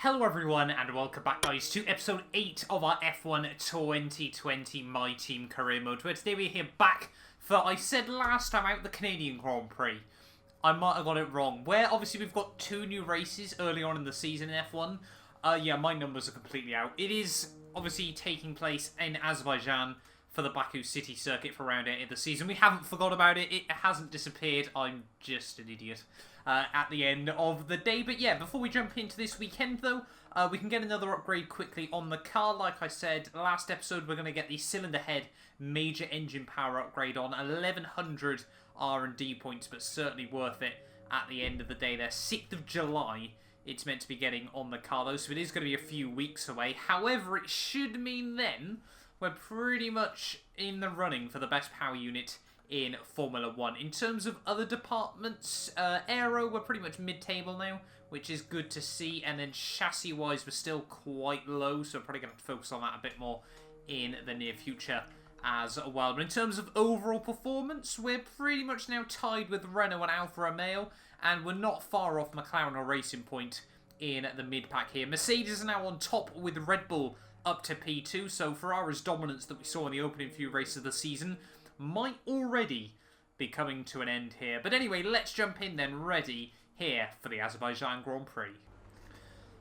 Hello everyone and welcome back guys to episode 8 of our F1 2020 My Team Career Mode, where today we're here back for, I said last time out, the Canadian Grand Prix. I might have got it wrong, where obviously we've got 2 new races early on in the season in F1. Yeah, my numbers are completely out. It is obviously taking place in Azerbaijan for the Baku City Circuit for round 8 of the season. We haven't forgot about it, it hasn't disappeared, I'm just an idiot. At the end of the day. But yeah, before we jump into this weekend though, we can get another upgrade quickly on the car. Like I said, last episode we're going to get the cylinder head major engine power upgrade on 1100 R&D points, but certainly worth it at the end of the day there. 6th of July it's meant to be getting on the car though, so it is going to be a few weeks away. However, it should mean then we're pretty much in the running for the best power unit in Formula 1. In terms of other departments, aero, we're pretty much mid-table now, which is good to see, and then chassis-wise, we're still quite low, so we're probably going to have to focus on that a bit more in the near future as well. But in terms of overall performance, we're pretty much now tied with Renault and Alfa Romeo, and we're not far off McLaren or Racing Point in the mid-pack here. Mercedes are now on top with Red Bull up to P2, so Ferrari's dominance that we saw in the opening few races of the season might already be coming to an end here. But anyway, let's jump in then, ready here for the Azerbaijan Grand Prix.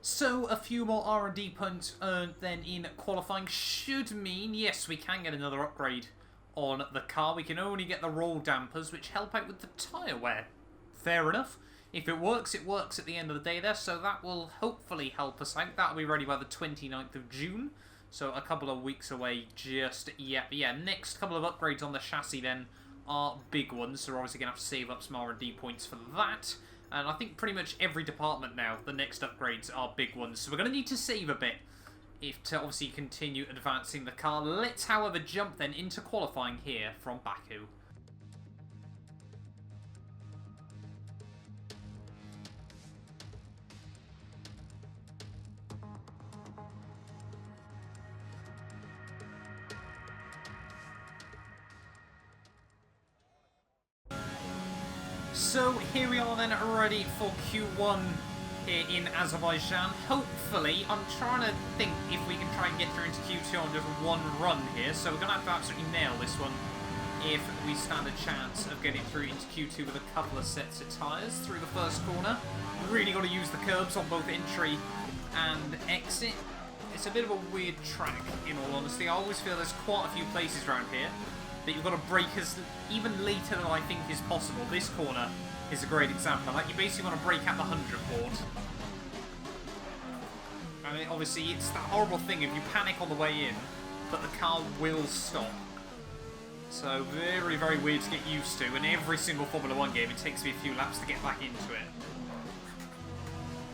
So, a few more R&D points earned then in qualifying should mean, yes, we can get another upgrade on the car. We can only get the roll dampers, which help out with the tyre wear. Fair enough. If it works at the end of the day there, so that will hopefully help us out. That'll be ready by the 29th of June. So a couple of weeks away just yet. But yeah, next couple of upgrades on the chassis then are big ones. So we're obviously going to have to save up some R&D points for that. And I think pretty much every department now, the next upgrades are big ones. So we're going to need to save a bit if to obviously continue advancing the car. Let's, however, jump then into qualifying here from Baku. So here we are then, ready for Q1 here in Azerbaijan. Hopefully, I'm trying to think if we can try and get through into Q2 on just one run here. So we're going to have to absolutely nail this one if we stand a chance of getting through into Q2 with a couple of sets of tyres through the first corner. Really got to use the curbs on both entry and exit. It's a bit of a weird track, in all honesty. I always feel there's quite a few places around here that you've got to brake as even later than I think is possible. This corner is a great example. Like, you basically want to brake at the 100 port. I mean, obviously, it's that horrible thing if you panic on the way in, but the car will stop. So, very, very weird to get used to. And every single Formula 1 game, it takes me a few laps to get back into it.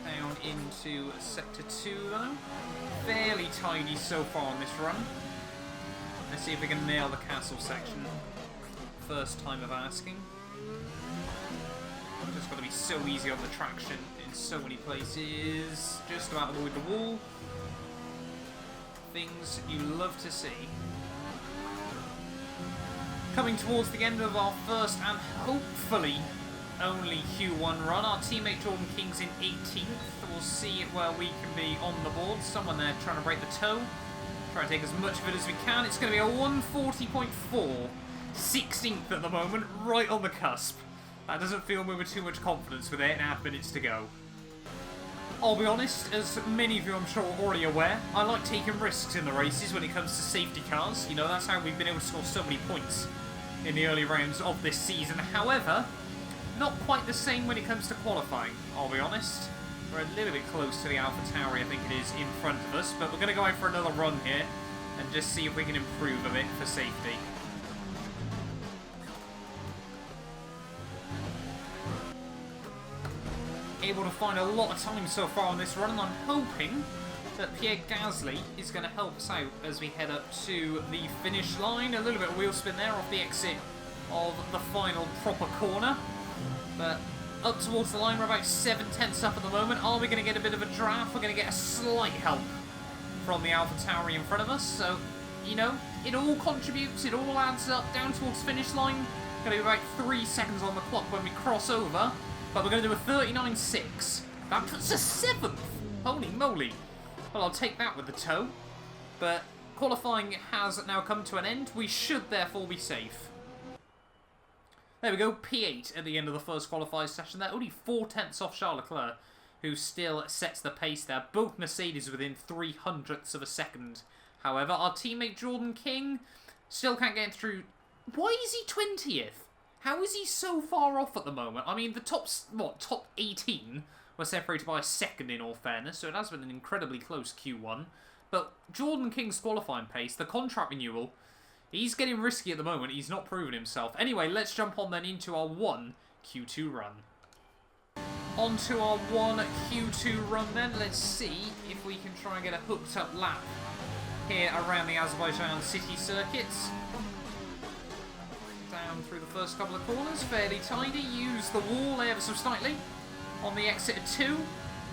Down into Sector 2, though. Fairly tidy so far on this run. Let's see if we can nail the castle section. First time of asking. Just got to be so easy on the traction in so many places. Just about avoid the wall. Things you love to see. Coming towards the end of our first and hopefully only Q1 run. Our teammate Jordan King's in 18th. We'll see where we can be on the board. Someone there trying to break the toe. Try to take as much of it as we can. It's going to be a 140.4. 16th at the moment, right on the cusp. That doesn't fill me with too much confidence with 8.5 minutes to go. I'll be honest, as many of you I'm sure are already aware, I like taking risks in the races when it comes to safety cars. You know, that's how we've been able to score so many points in the early rounds of this season. However, not quite the same when it comes to qualifying, I'll be honest. We're a little bit close to the AlphaTauri, I think it is, in front of us. But we're going to go out for another run here and just see if we can improve a bit for safety. Able to find a lot of time so far on this run, and I'm hoping that Pierre Gasly is going to help us out as we head up to the finish line. A little bit of wheel spin there off the exit of the final proper corner. But up towards the line, we're about 7/10 up at the moment. Are we going to get a bit of a draft? We're going to get a slight help from the AlphaTauri in front of us. So, you know, it all contributes, it all adds up down towards finish line. Going to be about 3 seconds on the clock when we cross over. But we're going to do a 39.6. That puts us 7th. Holy moly. Well, I'll take that with the toe. But qualifying has now come to an end. We should therefore be safe. There we go, P8 at the end of the first qualifying session there. Only 4/10 off Charles Leclerc, who still sets the pace there. Both Mercedes within 0.03 of a second. However, our teammate Jordan King still can't get through. Why is he 20th? How is he so far off at the moment? I mean, the top 18 were separated by a second in all fairness, so it has been an incredibly close Q1. But Jordan King's qualifying pace, the contract renewal, he's getting risky at the moment. He's not proven himself. Anyway, let's jump on then into our 1 Q2 run. On to our 1 Q2 run then. Let's see if we can try and get a hooked up lap here around the Azerbaijan city circuits. Down through the first couple of corners, fairly tidy. Use the wall ever so slightly on the exit of 2.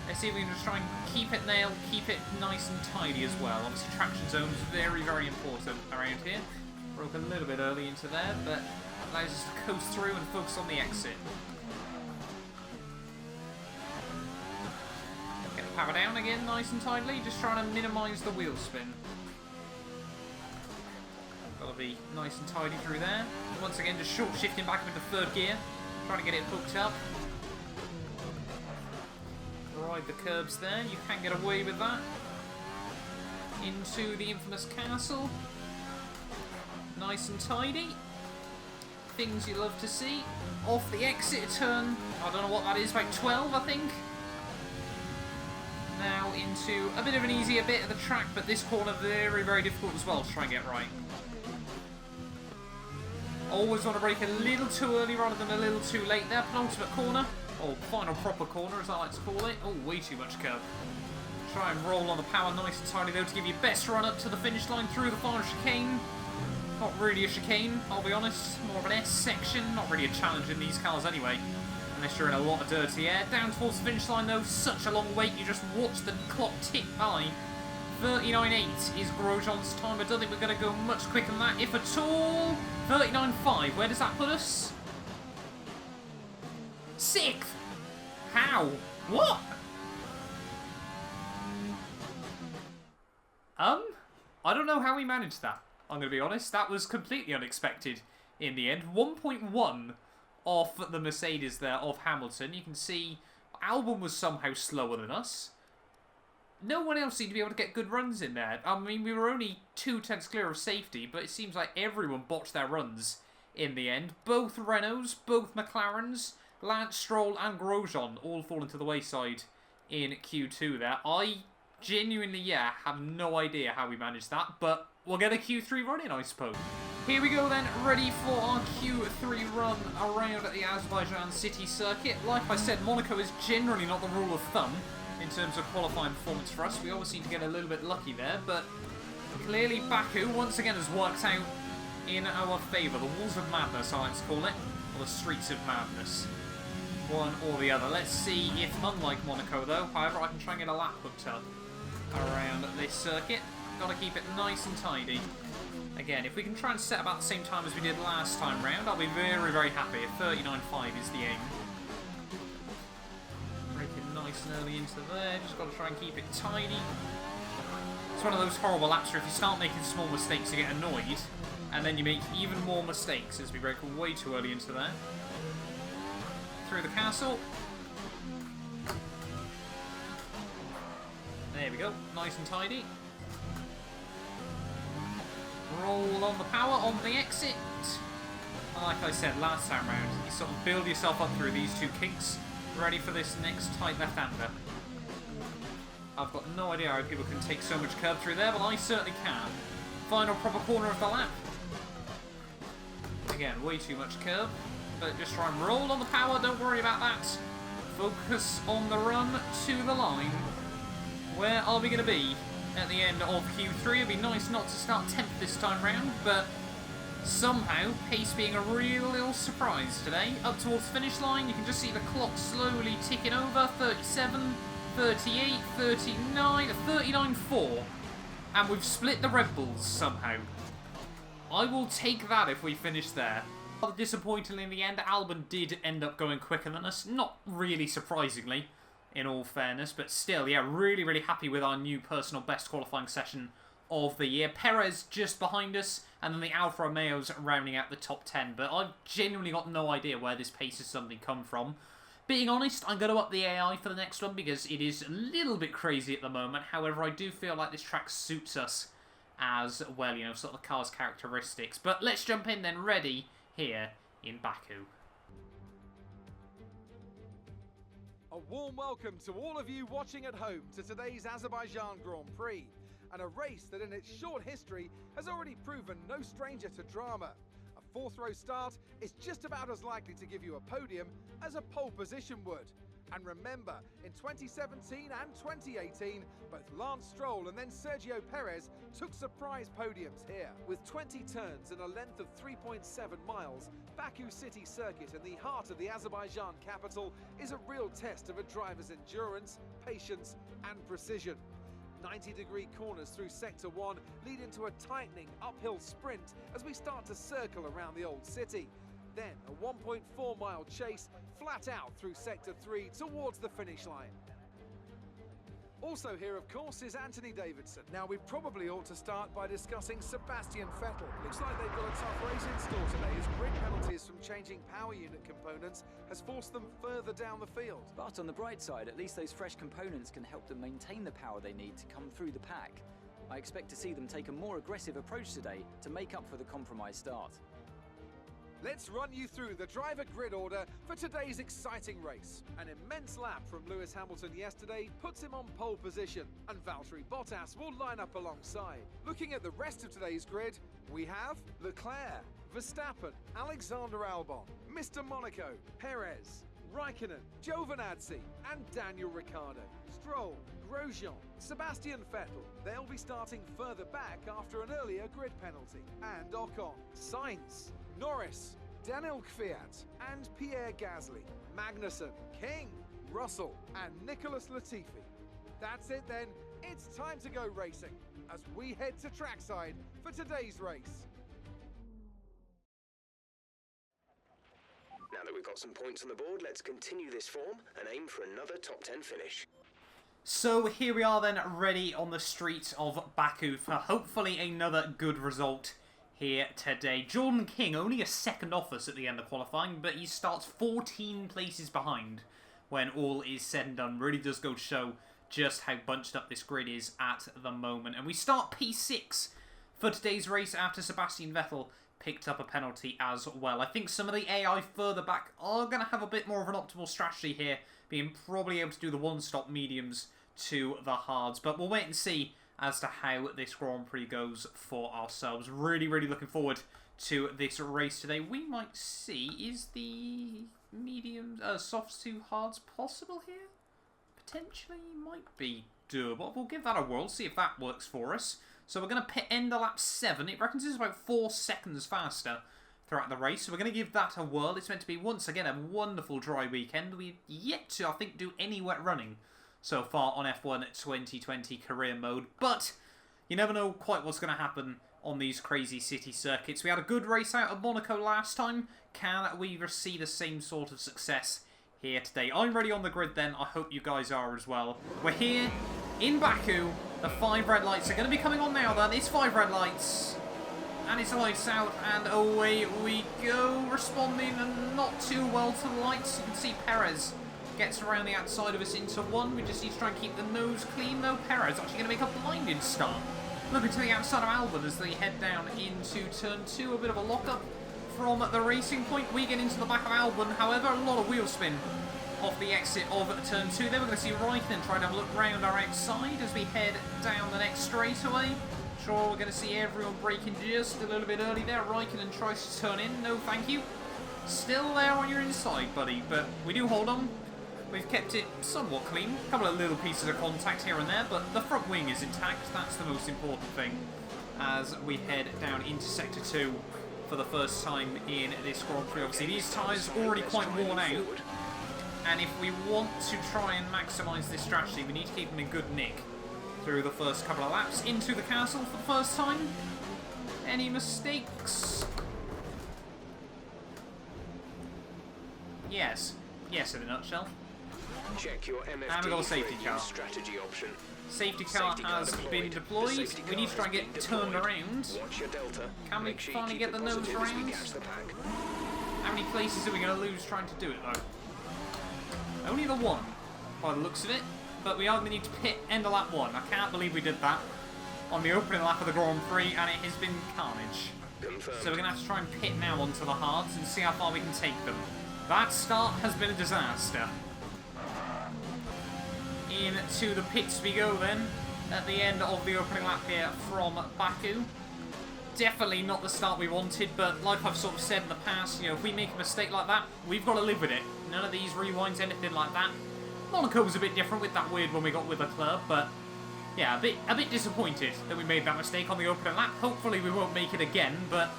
Let's see if we can just try and keep it nailed, keep it nice and tidy as well. Obviously traction zone is very, very important around here. Broke a little bit early into there, but allows us to coast through and focus on the exit. Get the power down again nice and tidily, just trying to minimise the wheel spin. Gotta be nice and tidy through there. Once again, just short shifting back into 3rd gear, trying to get it hooked up. Ride the curbs there, you can get away with that. Into the infamous castle. Nice and tidy. Things you love to see. Off the exit turn, I don't know what that is, about 12 I think. Now into a bit of an easier bit of the track, but this corner very, very difficult as well to try and get right. Always want to brake a little too early rather than a little too late there. Penultimate corner. Or final proper corner, as I like to call it. Oh, way too much curve. Try and roll on the power nice and tidy, though, to give you best run up to the finish line through the final chicane. Not really a chicane, I'll be honest. More of an S section. Not really a challenge in these cars anyway. Unless you're in a lot of dirty air. Down towards the finish line, though. Such a long wait. You just watch the clock tick by. 39.8 is Grosjean's time. I don't think we're going to go much quicker than that, if at all. 39.5. Where does that put us? 6th! How? What? I don't know how we managed that. I'm going to be honest. That was completely unexpected in the end. 1.1 off the Mercedes there, of Hamilton. You can see Albon was somehow slower than us. No one else seemed to be able to get good runs in there. I mean, we were only 2/10 clear of safety, but it seems like everyone botched their runs in the end. Both Renaults, both McLarens, Lance Stroll and Grosjean all falling to the wayside in Q2 there. I genuinely, have no idea how we managed that, but we'll get a Q3 run in, I suppose. Here we go then, ready for our Q3 run around at the Azerbaijan city circuit. Like I said, Monaco is generally not the rule of thumb in terms of qualifying performance for us. We always seem to get a little bit lucky there, but clearly Baku once again has worked out in our favour. The Walls of Madness, I like to call it, or the Streets of Madness. One or the other. Let's see if, unlike Monaco though, however, I can try and get a lap hooked up around this circuit. Got to keep it nice and tidy. Again, if we can try and set about the same time as we did last time round, I'll be very, very happy. 39.5 is the aim. Breaking nice and early into there. Just got to try and keep it tidy. It's one of those horrible laps where if you start making small mistakes, you get annoyed, and then you make even more mistakes as we break way too early into there. Through the castle. There we go, nice and tidy. Roll on the power on the exit. And like I said last time round, you sort of build yourself up through these two kinks, ready for this next tight left-hander. I've got no idea how people can take so much curve through there, but I certainly can. Final proper corner of the lap. Again, way too much curve. But just try and roll on the power, don't worry about that. Focus on the run to the line. Where are we going to be at the end of Q3? It'd be nice not to start 10th this time round, but somehow, pace being a real little surprise today. Up towards the finish line, you can just see the clock slowly ticking over. 37, 38, 39, 39.4. And we've split the Red Bulls somehow. I will take that if we finish there. Disappointingly in the end, Albon did end up going quicker than us. Not really surprisingly. in all fairness. But still, yeah, really, really happy with our new personal best qualifying session of the year. Perez just behind us, and then the Alfa Romeos rounding out the top 10. But I've genuinely got no idea where this pace has suddenly come from. Being honest, I'm going to up the AI for the next one because it is a little bit crazy at the moment. However, I do feel like this track suits us as well, you know, sort of the car's characteristics. But let's jump in then, ready here in Baku. A warm welcome to all of you watching at home to today's Azerbaijan Grand Prix, and a race that in its short history has already proven no stranger to drama. A fourth-row start is just about as likely to give you a podium as a pole position would. And remember, in 2017 and 2018, both Lance Stroll and then Sergio Perez took surprise podiums here. With 20 turns and a length of 3.7 miles, Baku City Circuit in the heart of the Azerbaijan capital is a real test of a driver's endurance, patience and precision. 90-degree corners through Sector 1 lead into a tightening uphill sprint as we start to circle around the old city. Then a 1.4-mile chase flat out through Sector 3 towards the finish line. Also here, of course, is Anthony Davidson. Now, we probably ought to start by discussing Sebastian Vettel. Looks like they've got a tough race in store today, as grid penalties from changing power unit components has forced them further down the field. But on the bright side, at least those fresh components can help them maintain the power they need to come through the pack. I expect to see them take a more aggressive approach today to make up for the compromised start. Let's run you through the driver grid order for today's exciting race. An immense lap from Lewis Hamilton yesterday puts him on pole position, and Valtteri Bottas will line up alongside. Looking at the rest of today's grid, we have Leclerc, Verstappen, Alexander Albon, Mr. Monaco, Perez, Raikkonen, Giovinazzi and Daniel Ricciardo, Stroll, Grosjean, Sebastian Vettel. They'll be starting further back after an earlier grid penalty. And Ocon, Sainz, Norris, Daniel Kvyat and Pierre Gasly, Magnussen, King, Russell and Nicholas Latifi. That's it then, it's time to go racing as we head to trackside for today's race. Now that we've got some points on the board, let's continue this form and aim for another top 10 finish. So here we are then, ready on the streets of Baku for hopefully another good result here today. Jordan King only a second off us at the end of qualifying, but he starts 14 places behind when all is said and done. Really does go to show just how bunched up this grid is at the moment. And we start P6 for today's race after Sebastian Vettel picked up a penalty as well. I think some of the AI further back are going to have a bit more of an optimal strategy here, being probably able to do the one-stop mediums to the hards. But we'll wait and see as to how this Grand Prix goes for ourselves. Really, really looking forward to this race today. We might see, is the mediums, softs to hards possible here? Potentially might be doable. We'll give that a whirl, see if that works for us. So we're going to end the lap 7. It reckons it's about 4 seconds faster throughout the race. So we're going to give that a whirl. It's meant to be, once again, a wonderful dry weekend. We've yet to, I think, do any wet running so far on F1 2020 career mode, but you never know quite what's going to happen on these crazy city circuits. We had a good race out of Monaco last time. Can we see the same sort of success here today? I'm ready on the grid then. I hope you guys are as well. We're here in Baku. The 5 red lights are going to be coming on now then. It's 5 red lights. And it's lights out, and away we go. Responding and not too well to the lights. You can see Perez gets around the outside of us into 1. We just need to try and keep the nose clean though. Perez actually going to make a blinding start. Looking to the outside of Albon as they head down into turn 2. A bit of a lock-up from the racing point. We get into the back of Albon. However, a lot of wheel spin off the exit of turn 2. Then we're going to see Raikkonen try to have a look round our outside as we head down the next straightaway. Sure, we're going to see everyone braking just a little bit early there. Raikkonen tries to turn in. No, thank you. Still there on your inside, buddy. But we do hold on. We've kept it somewhat clean. A couple of little pieces of contact here and there, but the front wing is intact. That's the most important thing as we head down into Sector 2 for the first time in this Grand Prix. Obviously, these tyres are already quite worn out, and if we want to try and maximise this strategy, we need to keep them in good nick through the first couple of laps. Into the castle for the first time. Any mistakes? Yes. Yes, in a nutshell. Check your MFD And we got a safety for a new car. strategy option. Safety car Safety car has deployed. been The deployed. safety We need car to try and has get been turned deployed. around. Watch your delta. Can we Make sure finally you get keep the it nose positive as we round? catch the pack. How many places are we going to lose trying to do it, though? Only the one, by the looks of it. But we only need to pit end of lap 1. I can't believe we did that on the opening lap of the Grand Prix, and it has been carnage. Confirmed. So we're going to have to try and pit now onto the hards and see how far we can take them. That start has been a disaster. Into the pits we go then, at the end of the opening lap here from Baku. Definitely not the start we wanted, but like I've sort of said in the past, you know, if we make a mistake like that, we've got to live with it. None of these rewinds, anything like that. Monaco was a bit different with that weird one we got with the club, but yeah, a bit disappointed that we made that mistake on the opening lap. Hopefully we won't make it again, but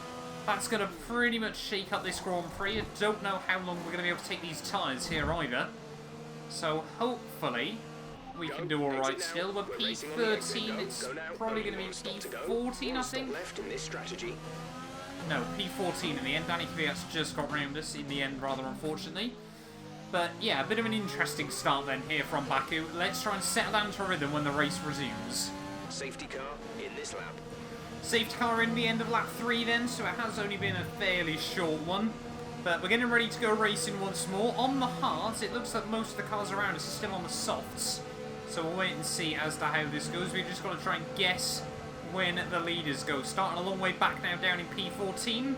that's going to pretty much shake up this Grand Prix. I don't know how long we're going to be able to take these tyres here either. So hopefully we can do alright still. We're P13, it's probably going to be P14 I think. Left in this strategy. No, P14 in the end. Danny Kvyat's just got round us in the end, rather unfortunately. But yeah, a bit of an interesting start then here from Baku. Let's try and settle down to a rhythm when the race resumes. Safety car in this lap. Safety car in the end of lap 3 then, so it has only been a fairly short one. But we're getting ready to go racing once more. On the hards, it looks like most of the cars around us are still on the softs. So we'll wait and see as to how this goes. We've just got to try and guess when the leaders go. Starting a long way back now, down in P14.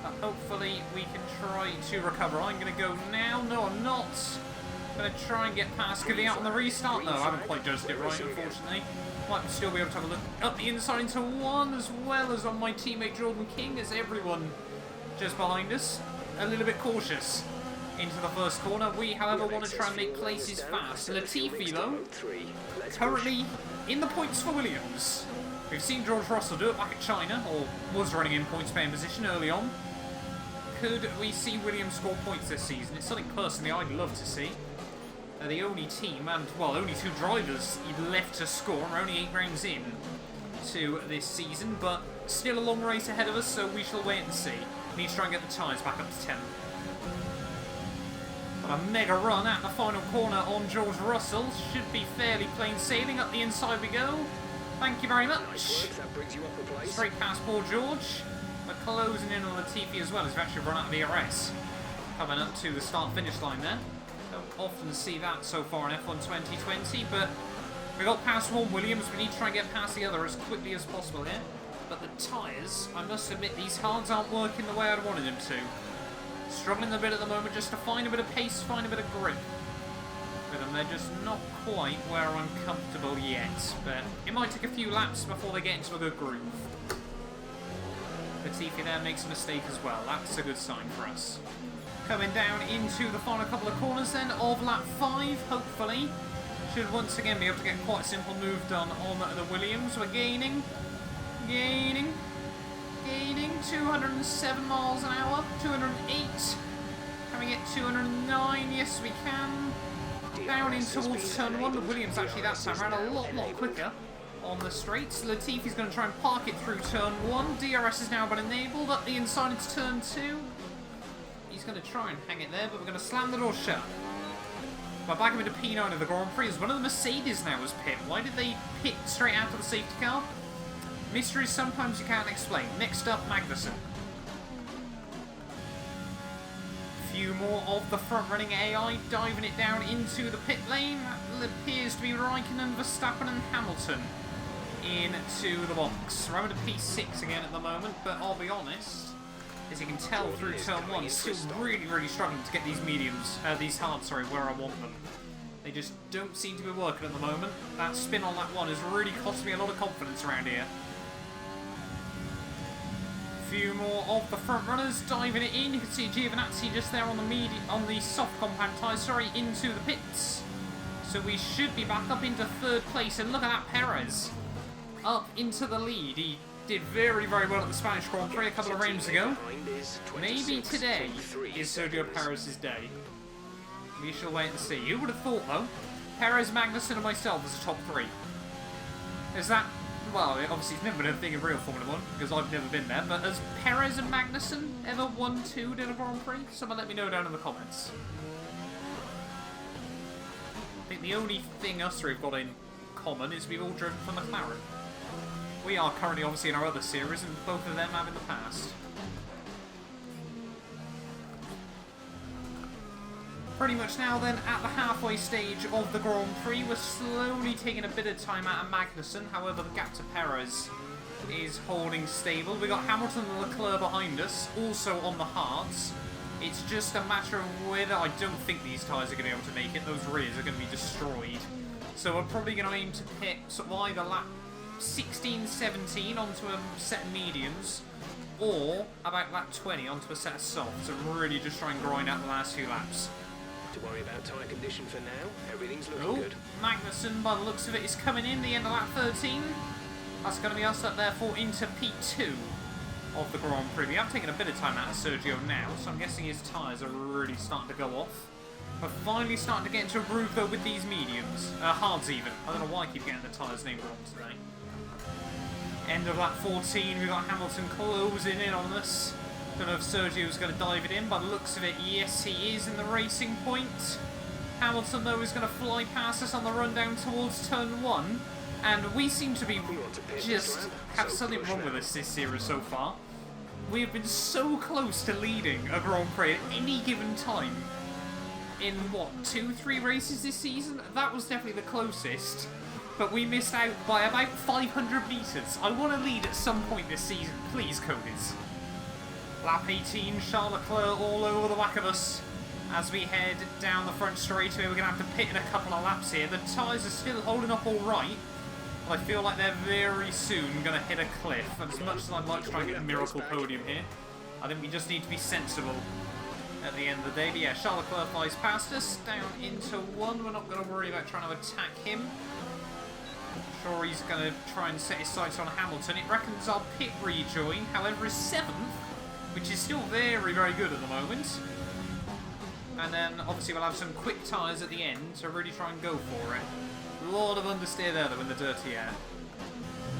But hopefully we can try to recover. I'm going to go now. No, I'm not. I'm going to try and get past Kvyat on the restart. No, I haven't quite judged it right, unfortunately. Might still be able to have a look up the inside into 1, as well as on my teammate Jordan King, as everyone just behind us. A little bit cautious into the first corner. We, however, want to try and make places fast. Latifi, though, currently in the points for Williams. We've seen George Russell do it back at China, or was running in points paying position early on. Could we see Williams score points this season? It's something personally I'd love to see. They're the only team, and well, only 2 drivers left to score. We're only 8 rounds in to this season, but still a long race ahead of us, so we shall wait and see. Need to try and get the tyres back up to 10. But a mega run at the final corner on George Russell. Should be fairly plain sailing. Up the inside we go. Thank you very much. Nice work, that brings you up a place. Straight past poor George. We're closing in on Latifi as well, as we've actually run out of ERS. Coming up to the start-finish line there. Don't often see that so far in F1 2020, but we got past one Williams. We need to try and get past the other as quickly as possible here. But the tyres, I must admit, these hards aren't working the way I'd wanted them to. Struggling a bit at the moment just to find a bit of pace, find a bit of grip. With them, they're just not quite where I'm comfortable yet. But it might take a few laps before they get into a good groove. Latifi there makes a mistake as well. That's a good sign for us. Coming down into the final couple of corners then of lap 5, hopefully. Should once again be able to get quite a simple move done on the Williams. We're gaining. 207 miles an hour, 208. Can we get 209? Yes, we can. Down in towards turn 1. The Williams actually that time ran a lot quicker on the straights. Latifi's going to try and park it through turn 1. DRS has now been enabled. Up the inside into turn 2. He's going to try and hang it there, but we're going to slam the door shut. We're back into P9 of the Grand Prix. One of the Mercedes now was pit. Why did they pit straight out of the safety car? Mysteries sometimes you can't explain. Next up, Magnussen. Few more of the front-running AI diving it down into the pit lane. That appears to be Raikkonen, Verstappen and Hamilton into the box. We're to P6 again at the moment, but I'll be honest, as you can tell through turn 1, still really struggling to get these these hards, where I want them. They just don't seem to be working at the moment. That spin on that one has really cost me a lot of confidence around here. Few more of the front runners diving it in. You can see Giovinazzi just there on the soft compound tyres, into the pits. So we should be back up into 3rd place, and look at that, Perez up into the lead. He did very well at the Spanish Grand Prix a couple of rounds ago. Maybe today is Sergio Perez's day. We shall wait and see. Who would have thought, though? Perez, Magnussen and myself as a top 3. Is that... Well, obviously it's never been a thing in real Formula 1, because I've never been there, but has Perez and Magnussen ever 1-2'd in a Grand Prix? Someone let me know down in the comments. The only thing us three have got in common is we've all driven for McLaren. We are currently obviously in our other series, and both of them have in the past. Pretty much now then, at the halfway stage of the Grand Prix, we're slowly taking a bit of time out of Magnussen. However, the gap to Perez is holding stable. We got Hamilton and Leclerc behind us, also on the hards. It's just a matter of whether, I don't think these tyres are going to be able to make it. Those rears are going to be destroyed. So we're probably going to aim to pit sort of either lap 16, 17 onto a set of mediums, or about lap 20 onto a set of softs, and really just try and grind out the last few laps. To worry about tyre condition for now, everything's looking good. Magnussen, by the looks of it, is coming in the end of lap 13. That's going to be us up therefore into P2 of the Grand Prix. We have taken a bit of time out of Sergio now, so I'm guessing his tyres are really starting to go off. We're finally starting to get into a groove though with these mediums. Hards even. I don't know why I keep getting the tyres named wrong today. End of lap 14, we've got Hamilton closing in on us. Don't know if Sergio's going to dive it in. By the looks of it, yes he is in the racing point. Hamilton though is going to fly past us on the run down towards turn 1. And we seem to be just have something wrong with us this series so far. We have been so close to leading a Grand Prix at any given time. In what, 2-3 races this season? That was definitely the closest. But we missed out by about 500 metres. I want to lead at some point this season. Please, Codies. Lap 18, Charles Leclerc all over the back of us. As we head down the front straightaway, we're going to have to pit in a couple of laps here. The tyres are still holding up all right. I feel like they're very soon going to hit a cliff. And as much as I'd like to try and get a miracle podium here, I think we just need to be sensible at the end of the day. But yeah, Charles Leclerc flies past us, down into 1. We're not going to worry about trying to attack him. Sure, he's going to try and set his sights on Hamilton. It reckons our pit rejoin, however, is 7th, which is still very, very good at the moment. And then, obviously, we'll have some quick tyres at the end to really try and go for it. A lot of understeer there, though, in the dirty air.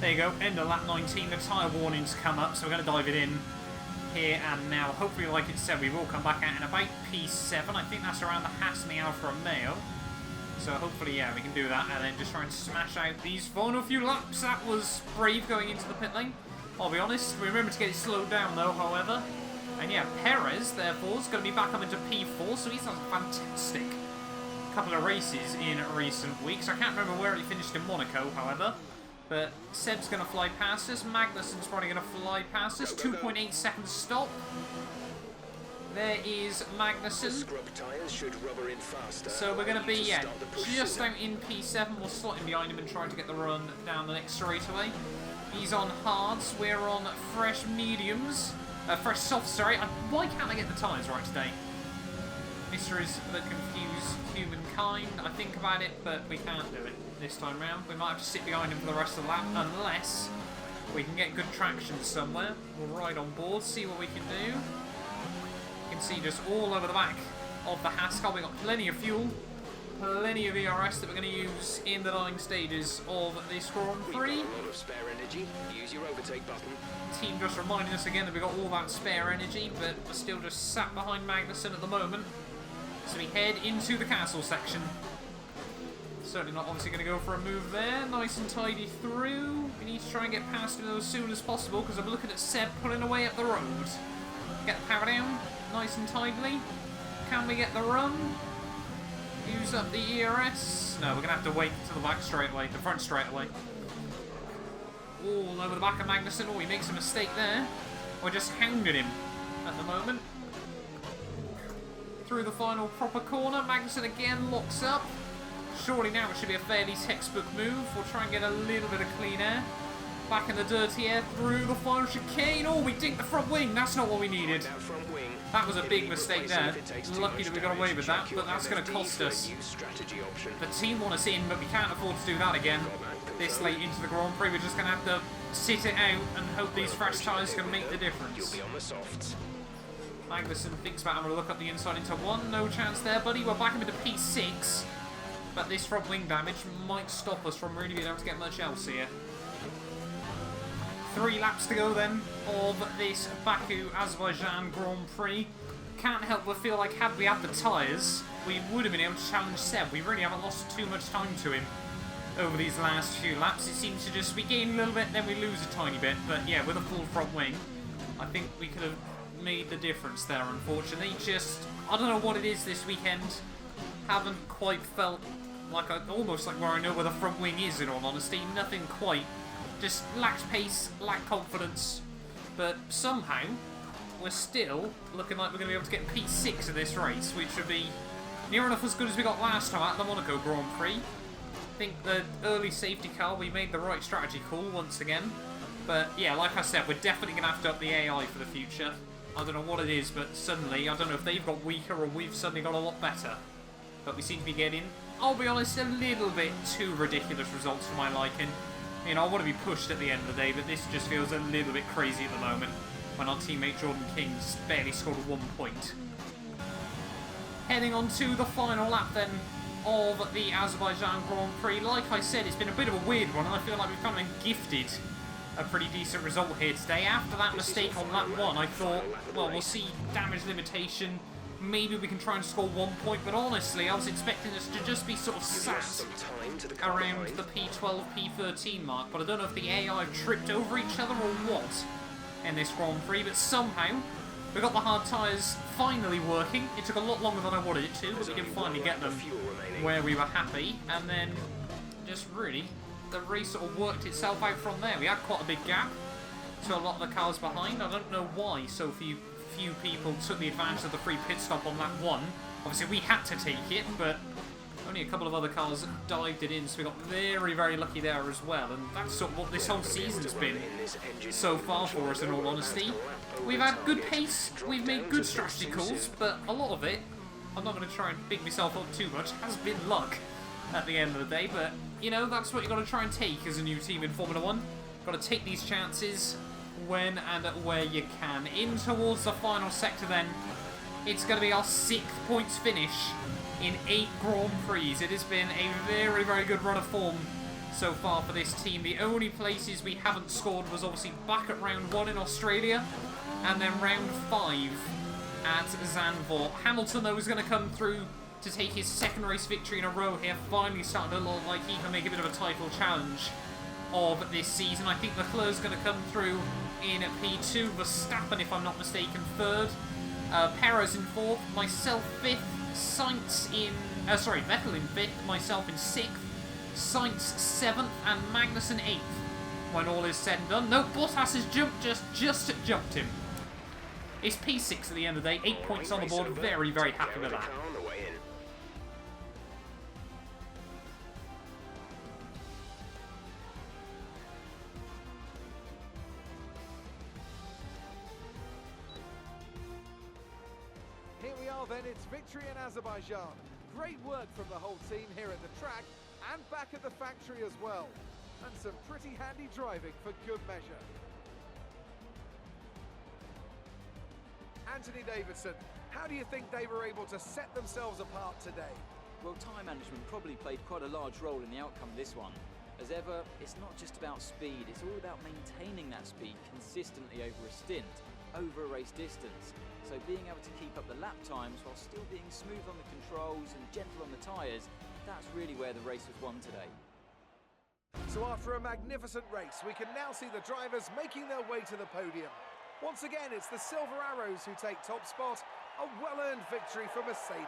There you go, end of lap 19. The tyre warnings come up, so we're going to dive it in here and now. Hopefully, like it said, we will come back out in about P7. I think that's around the Haas and the Alfa Romeo. So hopefully, yeah, we can do that and then just try and smash out these final few laps. That was brave going into the pit lane. I'll be honest, we remember to get it slowed down though, however. And yeah, Perez, therefore, is going to be back up into P4, so he's had a fantastic couple of races in recent weeks. I can't remember where he finished in Monaco, however. But Seb's going to fly past us. Magnussen's probably going to fly past us. 2.8 seconds stop. There is Magnussen. Scrub tyres should rubber in faster. So we're going to be, yeah, just out in P7. We'll slot in behind him and try to get the run down the next straightaway. He's on hards. We're on fresh mediums. Fresh softs, sorry. Why can't I get the tyres right today? Mysteries that confuse humankind. I think about it, but we can't do it this time round. We might have to sit behind him for the rest of the lap, unless we can get good traction somewhere. We'll ride on board, see what we can do. You can see just all over the back of the Haskell. We've got plenty of fuel, plenty of ERS that we're going to use in the dying stages of this Grand Prix. We've got a lot of spare energy. Use your overtake button. Team just reminding us again that we've got all that spare energy, but we're still just sat behind Magnussen at the moment. So we head into the castle section. Certainly not obviously going to go for a move there. Nice and tidy through. We need to try and get past him as soon as possible because I'm looking at Seb pulling away up the road. Get the power down. Nice and tidily. Can we get the run? Use up the ERS. No, we're going to have to wait to the back straight away. The front straight away. All over the back of Magnussen. Oh, he makes a mistake there. We're just hounding him at the moment. Through the final proper corner. Magnussen again locks up. Surely now it should be a fairly textbook move. We'll try and get a little bit of clean air. Back in the dirty air through the final chicane. Oh, we dinked the front wing. That's not what we needed. That was a big mistake there. Lucky that we got away with that, but that's going to cost us. The team want us in, but we can't afford to do that again. This late into the Grand Prix, we're just going to have to sit it out and hope these fresh tyres can make the difference. Magnussen thinks about having a look up the inside into 1. No chance there, buddy. We're back into P6. But this front wing damage might stop us from really being able to get much else here. 3 laps to go then of this Baku Azerbaijan Grand Prix. Can't help but feel like had we had the tyres, we would have been able to challenge Seb. We really haven't lost too much time to him over these last few laps. It seems to just, we gain a little bit, then we lose a tiny bit. But yeah, with a full front wing, I think we could have made the difference there, unfortunately. Just, I don't know what it is this weekend. Haven't quite felt like, almost like where I know where the front wing is, in all honesty. Nothing quite. Just lacked pace, lacked confidence. But somehow, we're still looking like we're going to be able to get P6 in this race, which would be near enough as good as we got last time at the Monaco Grand Prix. I think the early safety car, we made the right strategy call once again. But yeah, like I said, we're definitely going to have to up the AI for the future. I don't know what it is, but suddenly, I don't know if they've got weaker or we've suddenly got a lot better. But we seem to be getting, I'll be honest, a little bit too ridiculous results for my liking. You know, I want to be pushed at the end of the day, but this just feels a little bit crazy at the moment when our teammate Jordan King's barely scored 1 point. Heading on to the final lap then of the Azerbaijan Grand Prix. Like I said, it's been a bit of a weird one, and I feel like we've kind of been gifted a pretty decent result here today. After that mistake on lap 1, I thought, well, we'll see damage limitation. Maybe we can try and score 1 point, but honestly, I was expecting us to just be sort of sat around the P12, P13 mark, but I don't know if the AI tripped over each other or what in this Grand Prix, but somehow we got the hard tyres finally working. It took a lot longer than I wanted it to, but we did finally get them where we were happy, and then just really, the race sort of worked itself out from there. We had quite a big gap to a lot of the cars behind. I don't know why so few people took the advantage of the free pit stop on lap 1. Obviously, we had to take it, but only a couple of other cars dived it in, so we got very, very lucky there as well. And that's sort of what this whole season's been so far for us, in all honesty. We've had good pace, we've made good strategy calls, but a lot of it, I'm not going to try and big myself up too much, has been luck at the end of the day. But, you know, that's what you've got to try and take as a new team in Formula 1. Got to take these chances when and where you can. In towards the final sector then, it's going to be our 6th points finish in 8 Grand Prix. It has been a very, very good run of form so far for this team. The only places we haven't scored was obviously back at round 1 in Australia, and then round 5 at Zandvoort. Hamilton, though, is going to come through to take his 2nd race victory in a row here, finally starting to look like he can make a bit of a title challenge of this season. I think Leclerc's going to come through in P2, Verstappen, if I'm not mistaken, 3rd, Perez in 4th, myself 5th, Sainz in, Vettel in 5th, myself in 6th, Sainz 7th, and Magnussen 8th, when all is said and done. No, Bottas has jumped, just jumped him. It's P6 at the end of the day, 8 points on the board, very, very happy with that. Here we are then, it's victory in Azerbaijan. Great work from the whole team here at the track and back at the factory as well. And some pretty handy driving for good measure. Anthony Davidson, how do you think they were able to set themselves apart today? Well, time management probably played quite a large role in the outcome of this one. As ever, it's not just about speed, it's all about maintaining that speed consistently over a stint, over a race distance. So being able to keep up the lap times while still being smooth on the controls and gentle on the tyres, that's really where the race was won today. So after a magnificent race, we can now see the drivers making their way to the podium. Once again, it's the Silver Arrows who take top spot, a well-earned victory for Mercedes.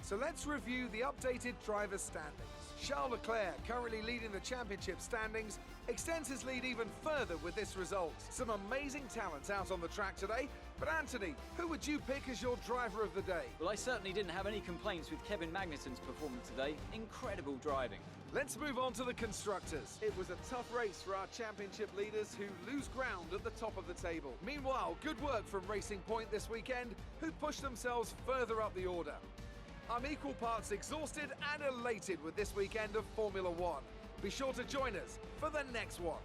So let's review the updated driver standings. Charles Leclerc, currently leading the championship standings, extends his lead even further with this result. Some amazing talent out on the track today, but Anthony, who would you pick as your driver of the day? Well, I certainly didn't have any complaints with Kevin Magnussen's performance today. Incredible driving. Let's move on to the constructors. It was a tough race for our championship leaders who lose ground at the top of the table. Meanwhile, good work from Racing Point this weekend, who pushed themselves further up the order. I'm equal parts exhausted and elated with this weekend of Formula 1. Be sure to join us for the next one.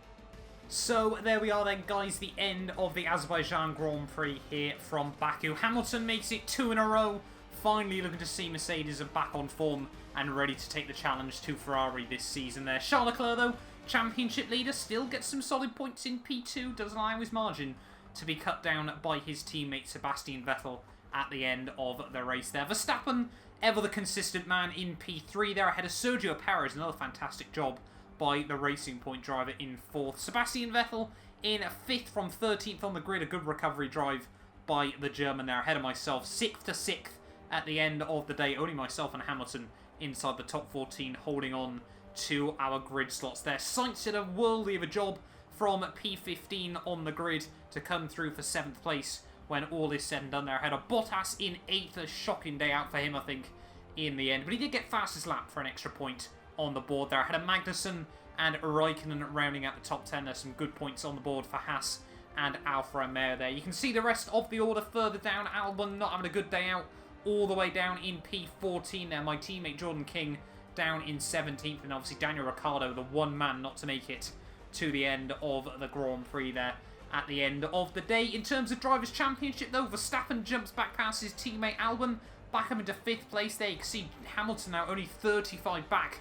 So there we are then, guys, the end of the Azerbaijan Grand Prix here from Baku. Hamilton makes it 2 in a row. Finally looking to see Mercedes are back on form and ready to take the challenge to Ferrari this season there. Charles Leclerc, though, championship leader, still gets some solid points in P2. Doesn't allow his margin to be cut down by his teammate Sebastian Vettel at the end of the race there. Verstappen, ever the consistent man in P3 there, ahead of Sergio Perez. Another fantastic job by the Racing Point driver in 4th. Sebastian Vettel in 5th from 13th on the grid. A good recovery drive by the German there, ahead of myself. 6th to 6th at the end of the day. Only myself and Hamilton inside the top 14, holding on to our grid slots there. Sainz did a worldly of a job from P15 on the grid to come through for 7th place when all is said and done there. Ahead of Bottas in 8th. A shocking day out for him, I think, in the end. But he did get fastest lap for an extra point on the board there. Ahead of Magnussen and Raikkonen rounding out the top 10. There's some good points on the board for Haas and Alfa Romeo there. You can see the rest of the order further down. Albon not having a good day out, all the way down in P14 there. My teammate Jordan King down in 17th, and obviously Daniel Ricciardo, the one man not to make it to the end of the Grand Prix there at the end of the day. In terms of Drivers' Championship, though, Verstappen jumps back past his teammate Albon, back up into 5th place there. You can see Hamilton now only 35 back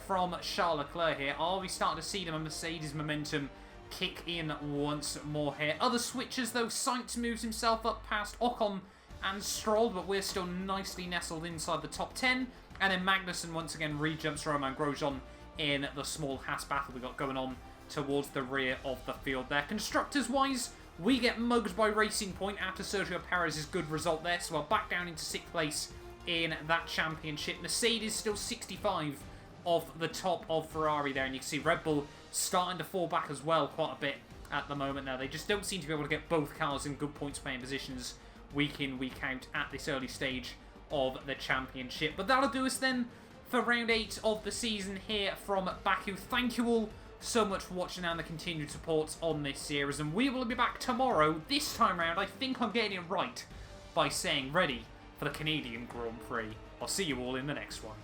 from Charles Leclerc here. Are we starting to see the Mercedes momentum kick in once more here? Other switches, though. Sainz moves himself up past Ocon and Stroll, but we're still nicely nestled inside the top 10. And then Magnussen once again re-jumps Romain Grosjean in the small Haas battle we got going on towards the rear of the field there. Constructors-wise, we get mugged by Racing Point after Sergio Perez's good result there, so we're back down into 6th place in that championship. Mercedes still 65 off the top of Ferrari there, and you can see Red Bull starting to fall back as well quite a bit at the moment now. They just don't seem to be able to get both cars in good points playing positions week in, week out at this early stage of the championship. But that'll do us then for round 8 of the season here from Baku. Thank you all so much for watching and the continued support on this series, and we will be back tomorrow. This time round, I think I'm getting it right by saying ready for the Canadian Grand Prix. I'll see you all in the next one.